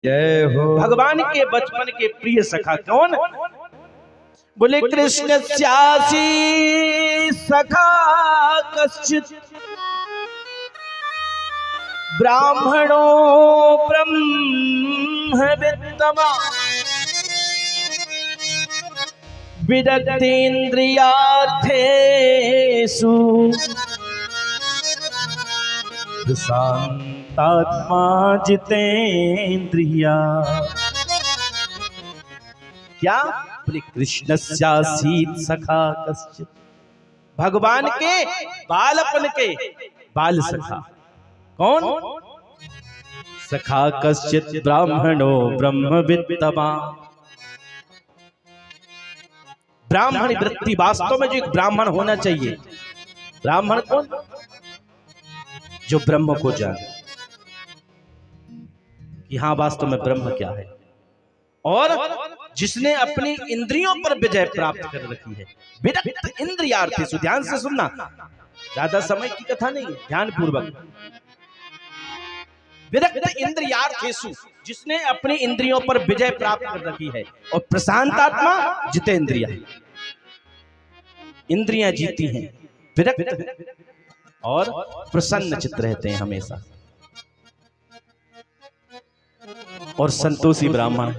जय हो। भगवान के बचपन के प्रिय सखा कौन? बोले कृष्ण स्यासी सखा कश्चित ब्राह्मणो ब्रह्मवित्तमा विदग्धेन्द्रियार्थेषु शांतात्मा जितेन्द्रिया। क्या बोले? कृष्ण स्यासीत सखा कश्चित, भगवान के बालपन के बाल सखा कौन? सखा कश्चित ब्राह्मणो ब्रह्मवित्तमा। ब्राह्मण वृत्ति, वास्तव में जो एक ब्राह्मण होना चाहिए, ब्राह्मण कौन? जो ब्रह्म को जाने कि हाँ वास्तव में ब्रह्म क्या है, और जिसने अपनी इंद्रियों पर विजय प्राप्त कर रखी है। विरक्त इंद्रियार्थेषु, ध्यान से सुनना, ज्यादा समय की कथा नहीं है, ध्यान पूर्वक। विरक्त इंद्रियार्थेषु, जिसने अपनी इंद्रियों पर विजय प्राप्त कर रखी है, और प्रशांतात्मा जितेंद्रिया, इंद्रियां जीती हैं, विरक्त और प्रसन्न चित्त रहते हैं हमेशा, और संतोषी ब्राह्मण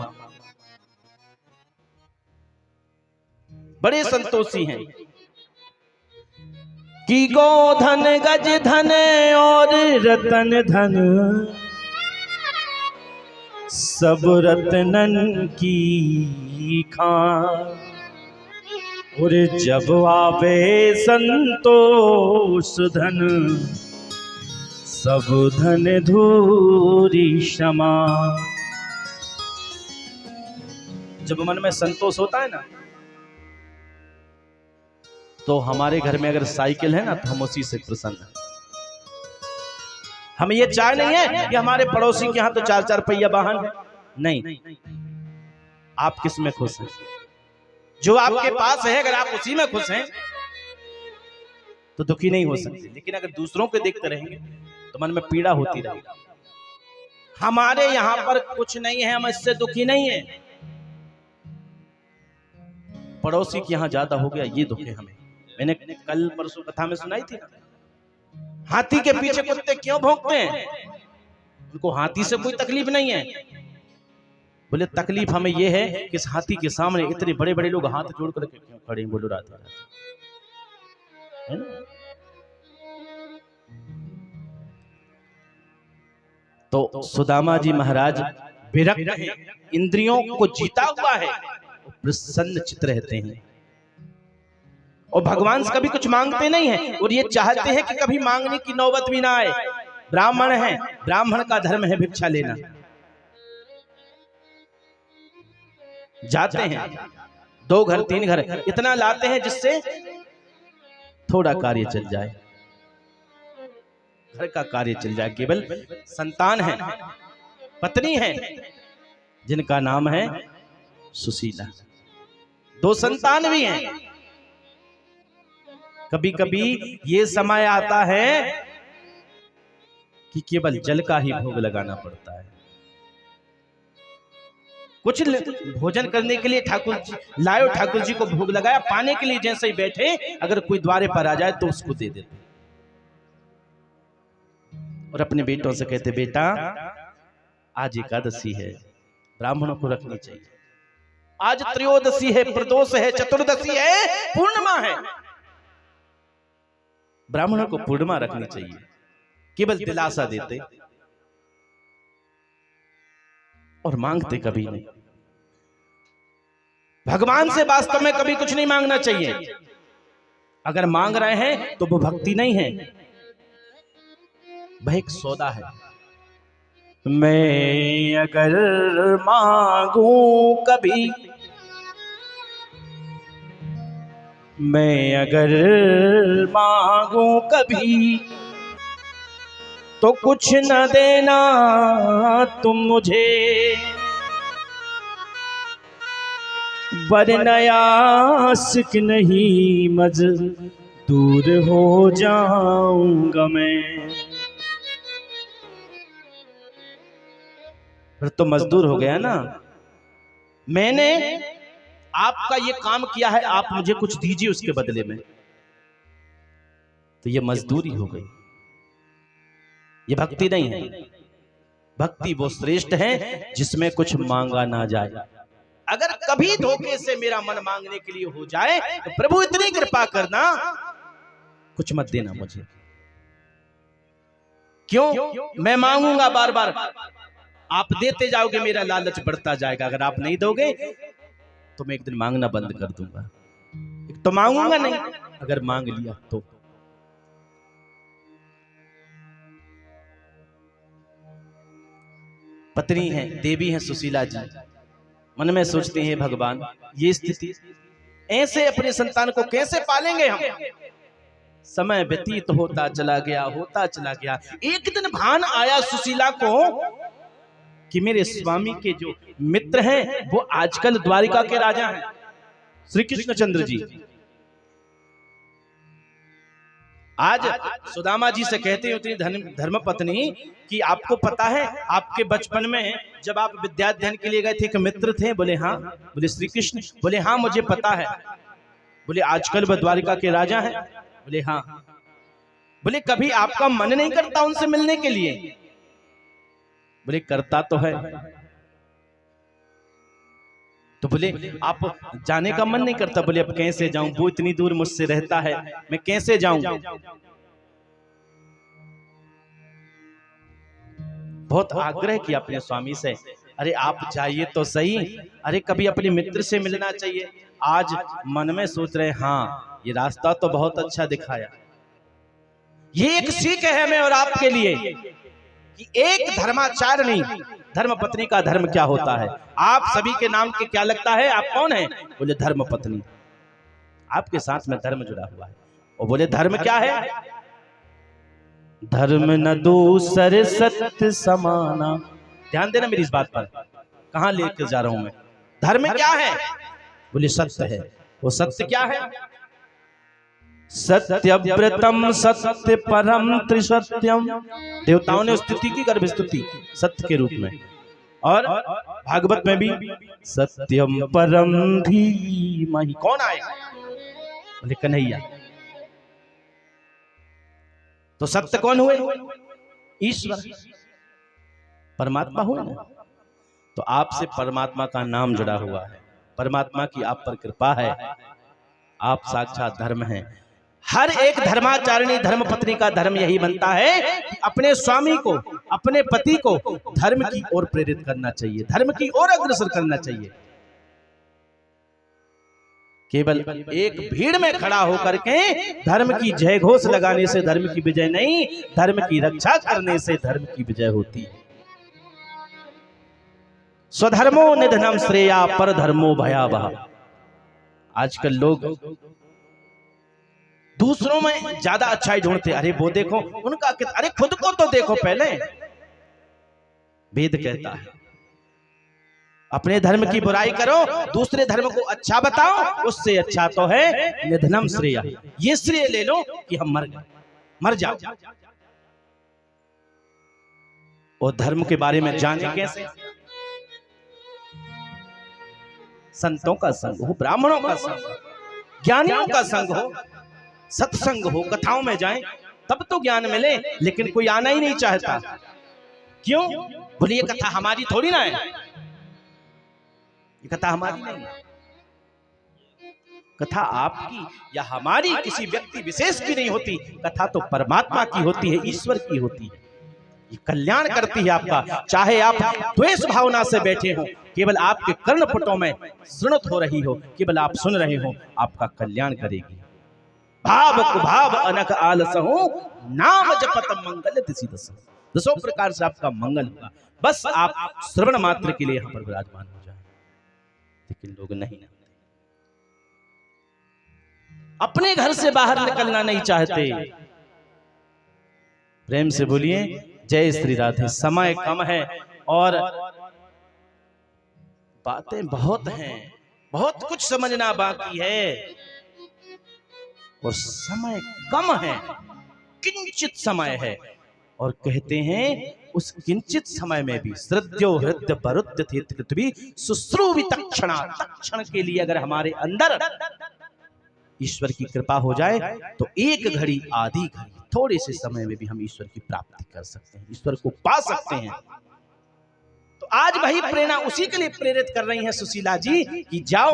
बड़े संतोषी हैं कि गोधन गज धन और रतन धन सब रतनन की खान, और जब आवे संतोष धन सब धन धूरी क्षमा। जब मन में संतोष होता है ना, तो हमारे घर में अगर साइकिल है ना, तो हम उसी से प्रसन्न हैं। हमें ये चाह नहीं है कि हमारे पड़ोसी के यहाँ तो 4-4 पहिया वाहन है, नहीं। आप किस में खुश हैं? जो आपके पास है, अगर आप उसी में खुश हैं तो दुखी नहीं हो सकते। लेकिन अगर दूसरों को देखते रहेंगे तो मन में पीड़ा होती रहेगी। हमारे यहाँ पर कुछ नहीं है, हम इससे दुखी नहीं है, पड़ोसी के यहाँ ज्यादा हो गया, ये दुख है हमें। मैंने कल परसों कथा में सुनाई थी ना, हाथी के पीछे कुत्ते क्यों भौंकते हैं? उनको हाथी से कोई तकलीफ नहीं है। बोले तकलीफ हमें ये है कि इस हाथी के सामने इतने बड़े बड़े लोग हाथ जोड़ कर क्यों खड़े हैं? बोलो रात है ना? तो सुदामा जी महाराज विरक्त हैं, इंद्रियों को जीता हुआ है, प्रसन्न चित्त रहते हैं, और भगवान से कभी कुछ मांगते नहीं हैं, और ये चाहते हैं कि कभी मांगने की नौबत भी ना आए। ब्राह्मण है, ब्राह्मण का धर्म है भिक्षा लेना। जाते हैं 2 घर 3 घर, इतना लाते हैं जिससे थोड़ा कार्य चल जाए, घर का कार्य चल जाए। केवल संतान है, पत्नी है, जिनका नाम है सुशीला, 2 संतान भी हैं। कभी कभी ये समय आता है कि केवल जल का ही भोग लगाना पड़ता है। कुछ भोजन करने के लिए ठाकुर जी लायो, ठाकुर जी को भोग लगाया, पाने के लिए जैसे ही बैठे, अगर कोई द्वारे पर आ जाए तो उसको दे देते, और अपने बेटों से कहते, बेटा आज एकादशी है, ब्राह्मणों को रखनी चाहिए। आज त्रयोदशी है, प्रदोष है, चतुर्दशी है, पूर्णिमा है, ब्राह्मणों को पूर्णिमा रखनी चाहिए। केवल दिलासा देते और मांगते कभी नहीं। भगवान से वास्तव में कभी कुछ नहीं मांगना चाहिए। अगर मांग रहे हैं तो वो भक्ति नहीं है, वह एक सौदा है। मैं अगर मांगूं कभी, मैं अगर मांगूं कभी, तो कुछ न देना तुम मुझे, वरनयासिक नहीं मजदूर हो जाऊंगा मैं। फिर तो मजदूर हो गया ना। मैंने आपका ये काम किया है, आप मुझे कुछ दीजिए उसके बदले में, तो ये मजदूरी हो गई, ये भक्ति नहीं है। भक्ति वो श्रेष्ठ है जिसमें कुछ मांगा ना जाए। अगर कभी धोखे से मेरा मन मांगने के लिए हो जाए तो प्रभु इतनी कृपा करना, कुछ मत देना मुझे। क्यों? मैं मांगूंगा बार बार, आप देते जाओगे, मेरा लालच बढ़ता जाएगा। अगर आप नहीं दोगे तो मैं एक दिन मांगना बंद कर दूंगा। एक तो मांगूंगा नहीं, अगर मांग लिया तो। पत्नी है, देवी है सुशीला जी, मन में सोचते हैं भगवान ये स्थिति, ऐसे अपने संतान को कैसे पालेंगे हम। समय व्यतीत होता चला गया, होता चला गया। एक दिन भान आया सुशीला को कि मेरे स्वामी के जो मित्र हैं वो आजकल द्वारिका के राजा हैं, श्री कृष्णचंद्र जी। आज सुदामा जी से कहते होती धर्म पत्नी कि आपको पता है आपके बचपन में जब आप विद्याध्ययन के लिए गए थे, एक मित्र थे। बोले हाँ। बोले श्री कृष्ण? बोले हाँ मुझे पता है। बोले आजकल वह द्वारिका के राजा हैं? बोले हाँ। बोले कभी आपका मन नहीं करता उनसे मिलने के लिए? बोले करता तो है। तो बोले आप जाने का मन नहीं करता? बोले अब कैसे जाऊं, वो इतनी दूर मुझसे रहता है, मैं कैसे जाऊं। बहुत आग्रह किया अपने स्वामी से, अरे आप जाइए तो सही, अरे कभी अपने मित्र से मिलना चाहिए। आज मन में सोच रहे हाँ ये रास्ता तो बहुत अच्छा दिखाया। ये एक सीख है हमें और आपके लिए कि एक धर्माचारिणी धर्म पत्नी का धर्म क्या होता है। आप सभी के नाम के क्या लगता है, आप कौन है? बोले धर्म पत्नी। आपके साथ में धर्म जुड़ा हुआ है। और बोले धर्म क्या है? धर्म न दूसर सत्य समाना। ध्यान देना मेरी इस बात पर, कहां लेकर जा रहा हूं मैं। धर्म क्या है? बोले सत्य है। वो सत्य क्या है? सत्यव्रतम सत्य परम त्रिसत्यम। देवताओं ने स्तुति की, गर्भ स्तुति सत्य के रूप में। और भागवत में भी सत्यम परम धीमहि। कौन आएगा? बोले कन्हैया। तो सत्य कौन हुए? ईश्वर, परमात्मा हुए ना। तो आपसे परमात्मा का नाम जुड़ा हुआ है, परमात्मा की आप पर कृपा है, आप साक्षात धर्म हैं। हर एक धर्माचारिणी धर्म पत्नी का धर्म यही बनता है कि अपने स्वामी को, अपने पति को धर्म की ओर प्रेरित करना चाहिए, धर्म की ओर अग्रसर करना चाहिए। केवल एक भीड़ में खड़ा होकर के धर्म की जय घोष लगाने से धर्म की विजय नहीं, धर्म की रक्षा करने से धर्म की विजय होती है। स्वधर्मो निधनम श्रेया पर धर्मो भयावह। आजकल लोग दूसरों में ज्यादा अच्छाई ढूंढते, अरे वो देखो उनका, अरे खुद को तो देखो पहले। वेद कहता है अपने धर्म की बुराई करो, दूसरे धर्म को अच्छा बताओ, उससे अच्छा तो है निधनम श्रेया। ये श्रेय ले लो कि हम मर जाओ। और धर्म के बारे में जाने कैसे? संतों का संग हो, ब्राह्मणों का संग हो, ज्ञानियों का संग हो, सत्संग हो, कथाओं में जाएं तब तो ज्ञान मिले। लेकिन कोई आना ही नहीं चाहता। क्यों? बोले ये कथा हमारी थोड़ी ना है, ये कथा हमारी नहीं है। कथा आपकी या हमारी किसी व्यक्ति विशेष की नहीं होती, कथा तो परमात्मा की होती है, ईश्वर की होती है। ये कल्याण करती है आपका। चाहे आप द्वेष भावना से बैठे हो, केवल आपके कर्णपुटों में सुनत हो रही हो, केवल आप सुन रहे हो, आपका कल्याण करेगी। भाव कुभाव अनक आलसहु, नाम जपत मंगल दिसि दसहु। दसों प्रकार से आपका मंगल होगा, बस आप श्रवण मात्र के लिए यहाँ पर विराजमान हो जाए। लेकिन लोग नहीं, अपने घर से बाहर निकलना नहीं चाहते। प्रेम से बोलिए जय श्री राधे। समय कम है और बातें बहुत हैं, बहुत कुछ समझना बाकी है और समय कम है, किंचित समय है और कहते हैं उस किंचित समय में भी श्रद्धो हृदय बरुद्ध थे पृथ्वी शुश्रूवि तक्षणा, तक्षण के लिए अगर हमारे अंदर ईश्वर की कृपा हो जाए तो एक घड़ी आधी घड़ी थोड़े से समय में भी हम ईश्वर की प्राप्ति कर सकते हैं, ईश्वर को पा सकते हैं। तो आज वही प्रेरणा उसी के लिए प्रेरित कर रही है सुशीला जी कि जाओ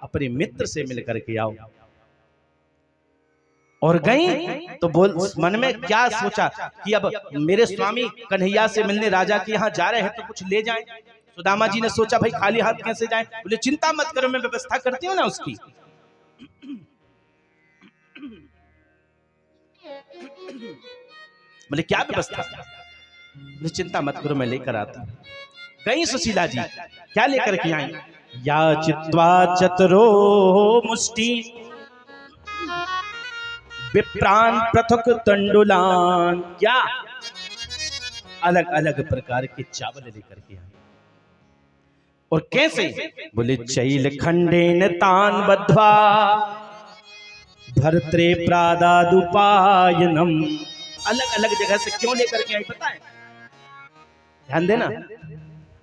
अपने मित्र से मिलकर के आओ। और गई तो बोल मन में क्या सोचा कि अब मेरे स्वामी कन्हैया से मिलने राजा के यहाँ जा रहे हैं तो कुछ ले जाएं। सुदामा जी ने सोचा भाई खाली हाथ कैसे जाएं। बोले चिंता मत करो, मैं व्यवस्था करती हूँ ना उसकी। बोले क्या व्यवस्था? बोले चिंता मत करो मैं लेकर आती हूँ। गई सुशीला जी, क्या लेकर के आई? या चित्वा चतुरो मुष्टि विप्रान पृथक तंडुलान, क्या अलग अलग प्रकार के चावल लेकर के आए। और कैसे? बोले चैल खंडेन तान बद्ध्वा भर्त्रे प्रादादुपायनम। अलग अलग जगह से क्यों लेकर के आई पता है? ध्यान देना,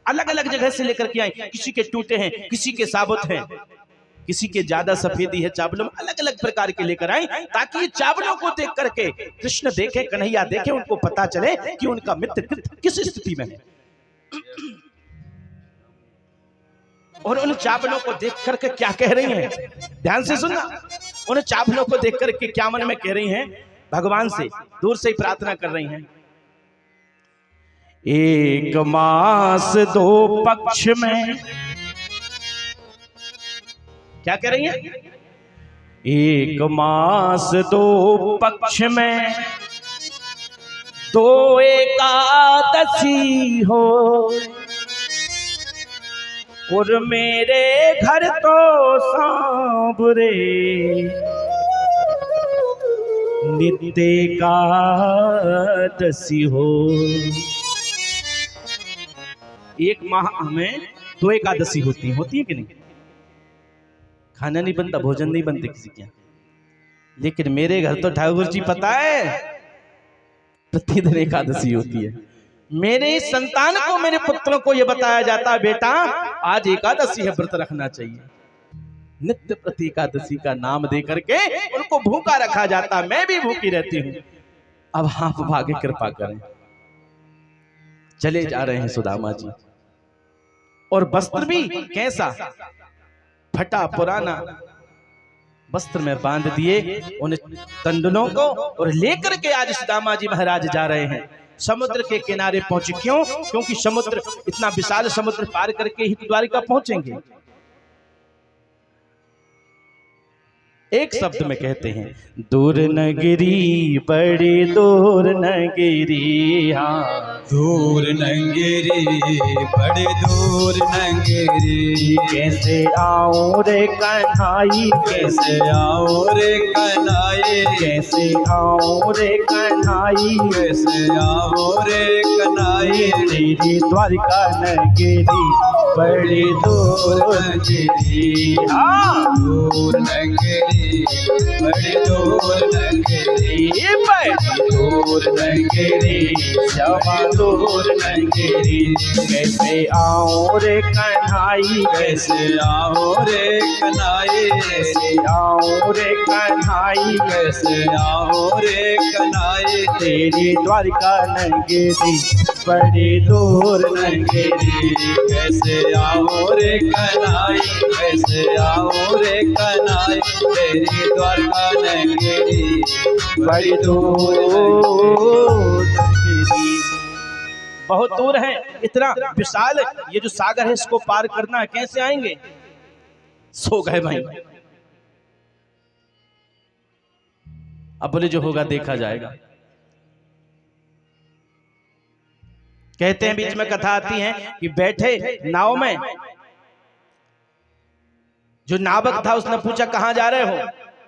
अलग अलग जगह से लेकर के आई। किसी के टूटे हैं, किसी के साबुत हैं, किसी के ज्यादा सफेदी है चावलों में, अलग अलग प्रकार के लेकर आई ताकि ये चावलों को देख करके कृष्ण देखे, कन्हैया देखे, उनको पता चले कि उनका मित्र किस स्थिति में है। और उन चावलों को देख करके क्या कह रही हैं, ध्यान से सुनना। उन चावलों को देख करके क्या मन में कह रही हैं? भगवान से दूर से ही प्रार्थना कर रही हैं। एक मास दो पक्ष में, क्या कह रही हैं? एक मास दो पक्ष में दो एकादशी हो, और मेरे घर तो सांवरे नित्य एकादशी हो। एक माह हमें दो एकादशी होती है कि नहीं? खाना नहीं बनता, भोजन नहीं बनते किसी के, लेकिन मेरे घर तो ठाकुर जी पता है प्रतिदिन एकादशी होती है। मेरे संतान को, मेरे पुत्रों को यह बताया जाता है बेटा आज एकादशी है, व्रत रखना चाहिए। नित्य प्रति एकादशी का नाम दे करके उनको भूखा रखा जाता। मैं भी भूखी रहती हूँ। अब आप भाग्य कृपा करें। चले जा रहे हैं सुदामा जी, और वस्त्र भी कैसा फटा पुराना वस्त्र में बांध दिए उन तंडुलों को, और लेकर के आज सुदामा जी महाराज जा रहे हैं। समुद्र के किनारे पहुंचे। क्यों? क्योंकि समुद्र, इतना विशाल समुद्र पार करके ही द्वारिका पहुंचेंगे। एक शब्द में कहते हैं दूर नगरी, बड़ी दूर नगरी, हाँ दूर नंगेरी, बड़े दूर नंगेरी। कैसे आऊं रे कन्हाई, कैसे आओ रे कन्हाई, कैसे आऊं रे कन्हाई, कैसे आओ रे कन्हाई। तेरी द्वारिका नगरी बड़ी दूर नंगेरी, हाँ दूर नंगेरी, बड़ी दूर नंगेरी, बड़ी दूर नंगेरी, श्यामा दूर नगरी। कैसे आऊं रे कन्हाई, कैसे आओ रे कन्हाई, कैसे आऊं रे कन्हाई, कैसे आओ रे कन्हाई। तेरी द्वारिका नगरी बड़ी दूर नंगेरी, कैसे आओ रे कन्हाई, कैसे आओ रे कन्हाई। तेरी द्वारका नंगेरी, बड़ी दूर नगरी। बहुत दूर है, इतना विशाल ये जो सागर है इसको पार करना है, कैसे आएंगे? सो गए भाई। अब बोले जो होगा देखा जाएगा। कहते हैं बीच में कथा आती है कि बैठे नाव में, जो नावक था उसने पूछा कहां जा रहे हो?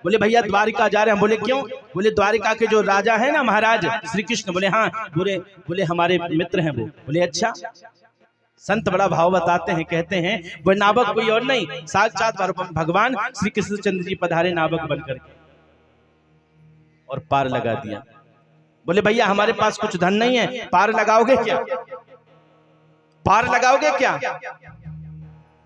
बोले भैया द्वारिका जा रहे हैं। बोले क्यों? बोले द्वारिका के जो राजा है ना महाराज श्री कृष्ण। बोले हाँ। बोले हमारे मित्र हैं वो। बोले अच्छा। संत बड़ा भाव बताते हैं, कहते हैं वो नावक कोई और नहीं, साक्षात भगवान श्री कृष्णचंद्र जी पधारे नावक बनकर के और पार लगा दिया। बोले भैया हमारे पास कुछ धन नहीं है, पार लगाओगे क्या? पार लगाओगे क्या?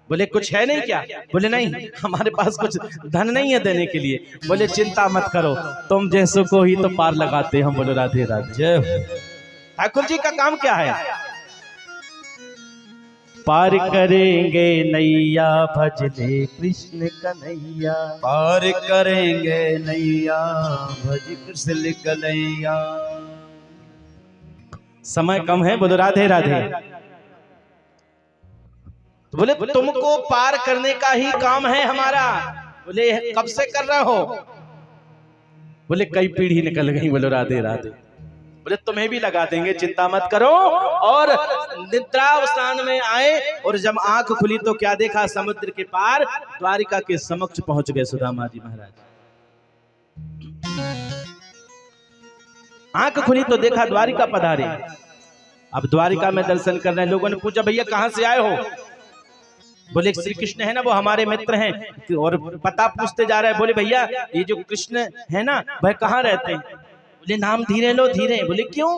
बोले कुछ है नहीं क्या? बोले नहीं, हमारे पास कुछ धन नहीं है देने के लिए। बोले चिंता मत करो, तुम जैसों को ही तो पार लगाते हैं। बोलो राधे राधे। ठाकुर जी का काम क्या है? पार करेंगे नैया भजले कृष्ण कन्हैया, पार करेंगे नैया भज कृष्ण कन्हैया। समय कम है, बोलो राधे राधे। तो बोले तुमको पार करने का ही काम है हमारा। बोले कब से कर रहे हो? बोले कई पीढ़ी निकल गई। बोलो राधे राधे। बोले तुम्हें भी लगा देंगे, चिंता मत करो। और निद्रावस्थान में आए और जब आंख खुली तो क्या देखा? समुद्र के पार द्वारिका के समक्ष पहुंच गए सुदामा जी महाराज। आंख खुली तो देखा द्वारिका पधारे। अब द्वारिका में दर्शन कर रहे हैं। लोगों ने पूछा भैया कहां से आए हो? बोले श्री कृष्ण है ना, वो हमारे मित्र हैं। और पता पूछते जा रहे हैं। बोले भैया ये जो कृष्ण है ना, वह कहाँ रहते हैं? बोले नाम धीरे लो धीरे। बोले क्यों?